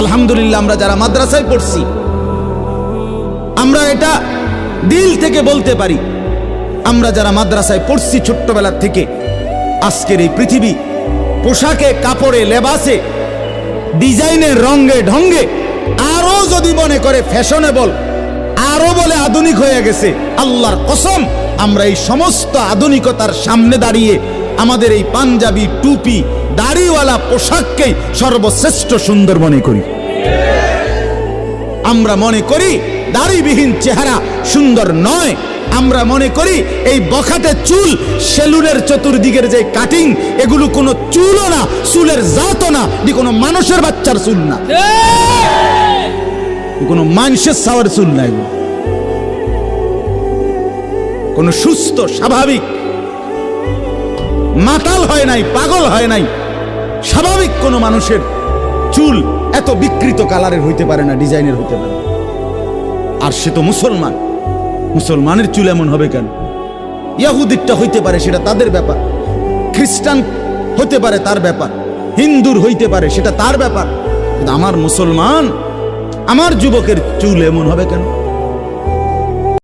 আলহামদুলিল্লাহ আমরা যারা মাদ্রাসায় পড়ছি আমরা এটা দিল থেকে বলতে পারি, আমরা যারা মাদ্রাসায় পড়ছি ছোট্টবেলা থেকে, আজকের এই পৃথিবী পোশাকে, কাপড়ে, লেবাসে, ডিজাইনে, রঙে, ঢঙ্গে আরো যদি মনে করে ফ্যাশনেবল, আরো বলে আধুনিক হয়ে গেছে, আল্লাহর কসম আমরা এই সমস্ত আধুনিকতার সামনে দাঁড়িয়ে আমাদের এই পাঞ্জাবি, টুপি, দাড়িওয়ালা পোশাককেই সর্বশ্রেষ্ঠ সুন্দর মনে করি। আমরা মনে করি দাড়িবিহীন চেহারা সুন্দর নয়। আমরা মনে করি এই বখাটে চুল, সেলুনের চতুর্দিকের যে কাটিং, এগুলো কোনো চুলও না, চুলের জাতও না, এটি কোনো মানুষের বাচ্চার চুল না, কোনো মানুষের সাওয়ার চুল নাই, কোনো সুস্থ স্বাভাবিক মাতাল হয় নাই, পাগল হয় নাই, স্বাভাবিক কোনো মানুষের চুল এত বিকৃত কালারের হইতে পারে না, ডিজাইনের হইতে পারে। আর সে তো মুসলমান, মুসলমানের চুল এমন হবে কেন? ইহুদিরটা হইতে পারে, সেটা তাদের ব্যাপার, খ্রিস্টান হতে পারে তার ব্যাপার, হিন্দুর হইতে পারে সেটা তার ব্যাপার, কিন্তু আমার মুসলমান, আমার যুবকের চুল এমন হবে কেন?